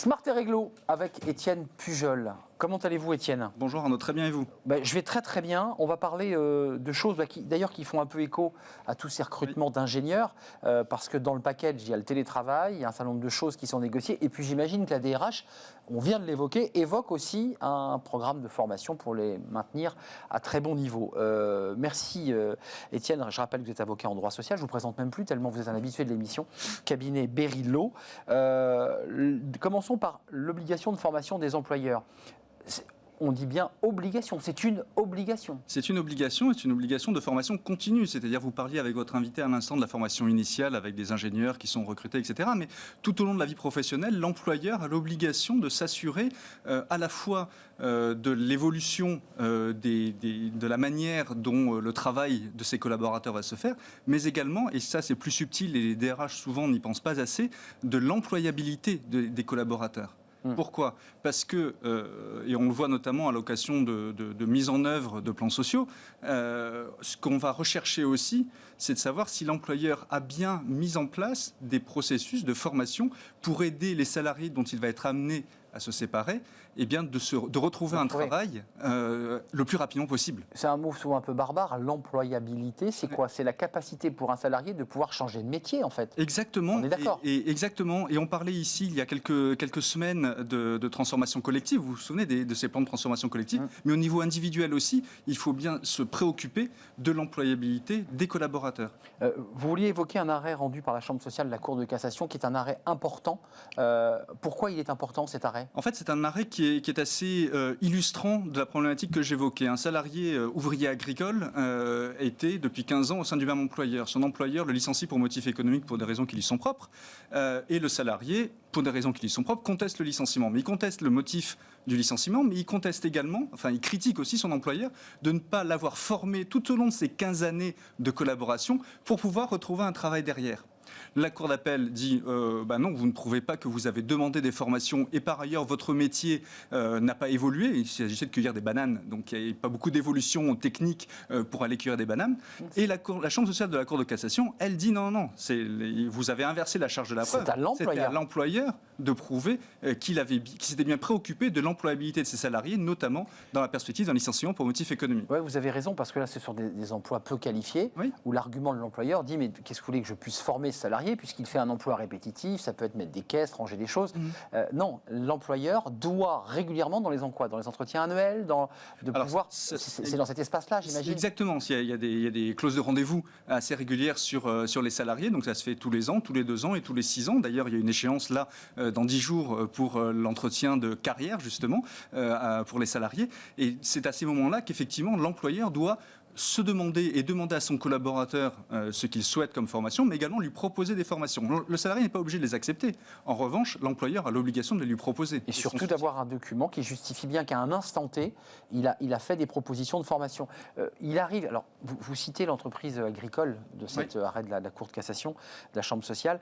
Smart et Réglo avec Étienne Pujol. Comment allez-vous, Étienne ? Bonjour Arnaud, très bien et vous ? Je vais très très bien. On va parler de choses qui font un peu écho à tous ces recrutements d'ingénieurs, parce que dans le package, il y a le télétravail, il y a un certain nombre de choses qui sont négociées, et puis j'imagine que la DRH, on vient de l'évoquer, évoque aussi un programme de formation pour les maintenir à très bon niveau. Merci Étienne, je rappelle que vous êtes avocat en droit social, je ne vous présente même plus tellement vous êtes un habitué de l'émission, cabinet Berry-Lo. Commençons par l'obligation de formation des employeurs. On dit bien obligation, c'est une obligation. C'est une obligation de formation continue. C'est-à-dire, vous parliez avec votre invité à l'instant de la formation initiale avec des ingénieurs qui sont recrutés, etc. Mais tout au long de la vie professionnelle, l'employeur a l'obligation de s'assurer à la fois de l'évolution de la manière dont le travail de ses collaborateurs va se faire, mais également, et ça c'est plus subtil et les DRH souvent n'y pensent pas assez, de l'employabilité des collaborateurs. Pourquoi ? Parce que, et on le voit notamment à l'occasion de mise en œuvre de plans sociaux, ce qu'on va rechercher aussi, c'est de savoir si l'employeur a bien mis en place des processus de formation pour aider les salariés dont il va être amené à se séparer, et bien de retrouver un travail le plus rapidement possible. C'est un mot souvent un peu barbare, l'employabilité, c'est quoi ? C'est la capacité pour un salarié de pouvoir changer de métier, en fait. Exactement. On est d'accord. Exactement. Et on parlait ici, il y a quelques semaines, de transformation collective. Vous vous souvenez de ces plans de transformation collective ? Mais au niveau individuel aussi, il faut bien se préoccuper de l'employabilité des collaborateurs. Vous vouliez évoquer un arrêt rendu par la Chambre sociale de la Cour de cassation, qui est un arrêt important. Pourquoi il est important, cet arrêt ? En fait, c'est un arrêt qui est assez illustrant de la problématique que j'évoquais. Un salarié ouvrier agricole était depuis 15 ans au sein du même employeur. Son employeur le licencie pour motif économique pour des raisons qui lui sont propres. Et le salarié, pour des raisons qui lui sont propres, conteste le licenciement. Mais il conteste le motif du licenciement, mais il conteste également, il critique aussi son employeur de ne pas l'avoir formé tout au long de ces 15 années de collaboration pour pouvoir retrouver un travail derrière. La Cour d'appel dit non, vous ne prouvez pas que vous avez demandé des formations et par ailleurs votre métier n'a pas évolué. Il s'agissait de cueillir des bananes, donc il n'y a pas beaucoup d'évolution technique pour aller cueillir des bananes. Et la Chambre sociale de la Cour de cassation, elle dit non, vous avez inversé la charge de la preuve. C'est à l'employeur de prouver qu'il s'était bien préoccupé de l'employabilité de ses salariés, notamment dans la perspective d'un licenciement pour motif économique. Oui, vous avez raison, parce que là, c'est sur des emplois peu qualifiés, où l'argument de l'employeur dit, mais qu'est-ce que vous voulez que je puisse former ce salarié, puisqu'il fait un emploi répétitif, ça peut être mettre des caisses, ranger des choses. Non, l'employeur doit régulièrement, dans les entretiens annuels, c'est dans cet espace-là, j'imagine. Exactement, il y a des clauses de rendez-vous assez régulières sur les salariés, donc ça se fait tous les ans, tous les 2 ans et tous les 6 ans. D'ailleurs, il y a une échéance là, dans 10 jours, pour l'entretien de carrière, justement, pour les salariés. Et c'est à ces moments-là qu'effectivement, l'employeur doit se demander à son collaborateur ce qu'il souhaite comme formation, mais également lui proposer des formations. Le salarié n'est pas obligé de les accepter. En revanche, l'employeur a l'obligation de les lui proposer. Et surtout d'avoir un document qui justifie bien qu'à un instant T, il a fait des propositions de formation. Il arrive, alors vous citez l'entreprise agricole de cet arrêt de la Cour de cassation, de la Chambre sociale.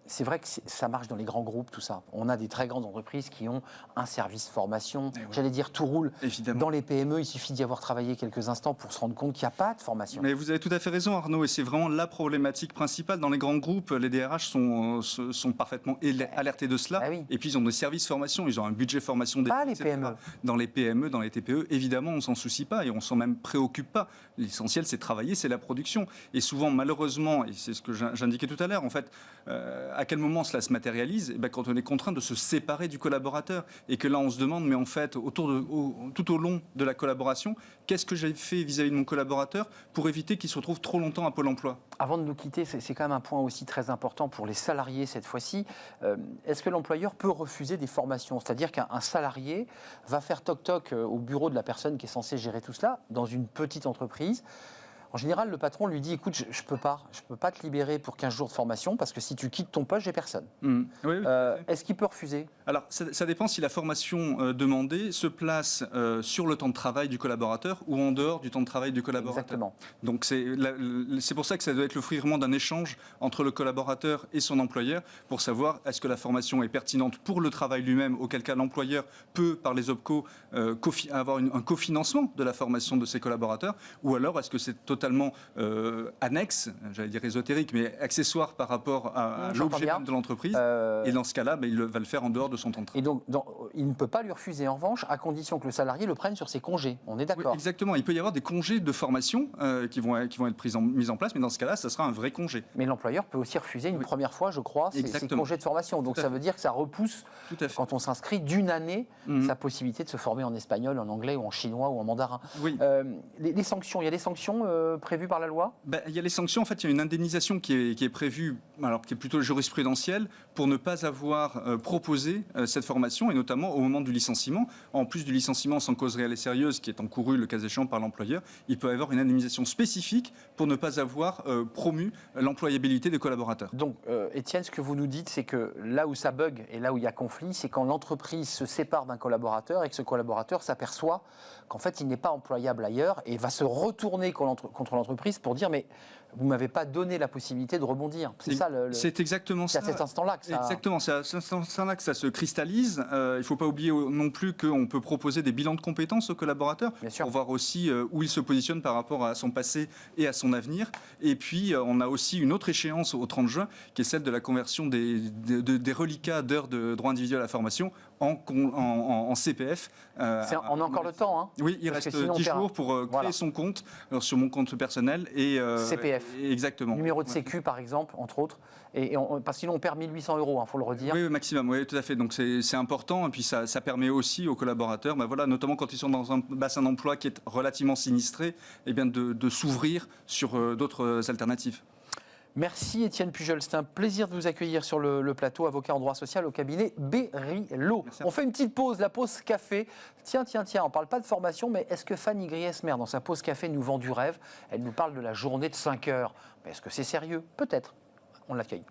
C'est vrai que ça marche dans les grands groupes, tout ça. On a des très grandes entreprises qui ont un service formation. J'allais dire tout roule. Évidemment. Dans les PME, il suffit d'y avoir travaillé quelques instants pour se rendre compte qu'il n'y a pas de formation. Mais vous avez tout à fait raison, Arnaud, et c'est vraiment la problématique principale. Dans les grands groupes, les DRH sont parfaitement alertés de cela. Et puis ils ont des services formation, ils ont un budget formation. Pas les PME. Dans les PME, dans les TPE, évidemment, on s'en soucie pas et on s'en même préoccupe pas. L'essentiel, c'est travailler, c'est la production. Et souvent, malheureusement, et c'est ce que j'indiquais tout à l'heure, en fait, à quel moment cela se matérialise ? Quand on est contraint de se séparer du collaborateur et que là, on se demande, mais en fait, tout au long de la collaboration, qu'est-ce que j'ai fait vis-à-vis de mon collaborateur pour éviter qu'il se retrouve trop longtemps à Pôle emploi. Avant de nous quitter, c'est quand même un point aussi très important pour les salariés cette fois-ci. Est-ce que l'employeur peut refuser des formations ? C'est-à-dire qu'un salarié va faire toc-toc au bureau de la personne qui est censée gérer tout cela, dans une petite entreprise. En général, le patron lui dit, écoute, je peux pas te libérer pour 15 jours de formation parce que si tu quittes ton poste, j'ai personne. Est-ce qu'il peut refuser ? Alors, ça dépend si la formation demandée se place sur le temps de travail du collaborateur ou en dehors du temps de travail du collaborateur. Exactement. Donc, c'est pour ça que ça doit être le fruit vraiment d'un échange entre le collaborateur et son employeur pour savoir est-ce que la formation est pertinente pour le travail lui-même, auquel cas l'employeur peut, par les OPCO, avoir un cofinancement de la formation de ses collaborateurs, ou alors est-ce que c'est totalement totalement annexe, j'allais dire ésotérique, mais accessoire par rapport à l'objet même de l'entreprise. Et dans ce cas-là, il va le faire en dehors de son temps de travail. Et donc, il ne peut pas lui refuser, en revanche, à condition que le salarié le prenne sur ses congés. On est d'accord? Oui, exactement. Il peut y avoir des congés de formation qui vont être mis en place, mais dans ce cas-là, ça sera un vrai congé. Mais l'employeur peut aussi refuser une première fois, je crois, ces congés de formation. Donc ça veut dire que ça repousse, quand on s'inscrit d'une année, sa possibilité de se former en espagnol, en anglais ou en chinois ou en mandarin. Oui. Les sanctions, il y a des sanctions prévues par la loi? Il y a les sanctions. En fait, il y a une indemnisation qui est prévue, alors qui est plutôt jurisprudentielle, pour ne pas avoir proposé cette formation, et notamment au moment du licenciement. En plus du licenciement sans cause réelle et sérieuse, qui est encouru le cas échéant par l'employeur, il peut y avoir une indemnisation spécifique pour ne pas avoir promu l'employabilité des collaborateurs. Donc, Étienne, ce que vous nous dites, c'est que là où ça bug et là où il y a conflit, c'est quand l'entreprise se sépare d'un collaborateur et que ce collaborateur s'aperçoit qu'en fait, il n'est pas employable ailleurs et va se retourner contre l'entreprise pour dire « mais vous ne m'avez pas donné la possibilité de rebondir ». C'est ça c'est exactement ça. C'est à cet instant-là que ça... Exactement, c'est à cet instant-là que ça se cristallise. Il ne faut pas oublier non plus qu'on peut proposer des bilans de compétences aux collaborateurs pour voir aussi où il se positionne par rapport à son passé et à son avenir. Et puis, on a aussi une autre échéance au 30 juin, qui est celle de la conversion des reliquats d'heures de droit individuel à la formation en CPF. On a encore le temps, hein. Oui, il reste 10 jours pour créer son compte sur mon compte personnel. CPF. Exactement. Numéro de sécu, par exemple, entre autres. Parce que sinon, on perd 1 800 €, il faut le redire. Oui, maximum, oui, tout à fait. Donc c'est important. Et puis ça permet aussi aux collaborateurs, notamment quand ils sont dans un bassin d'emploi qui est relativement sinistré, de s'ouvrir sur d'autres alternatives. Merci Étienne Pujol, c'est un plaisir de vous accueillir sur le plateau, avocat en droit social au cabinet Berilo. On fait une petite pause, la pause café. Tiens, on ne parle pas de formation, mais est-ce que Fanny Griesmer, dans sa pause café, nous vend du rêve? Elle nous parle de la journée de 5 heures. Mais est-ce que c'est sérieux? Peut-être. On l'accueille.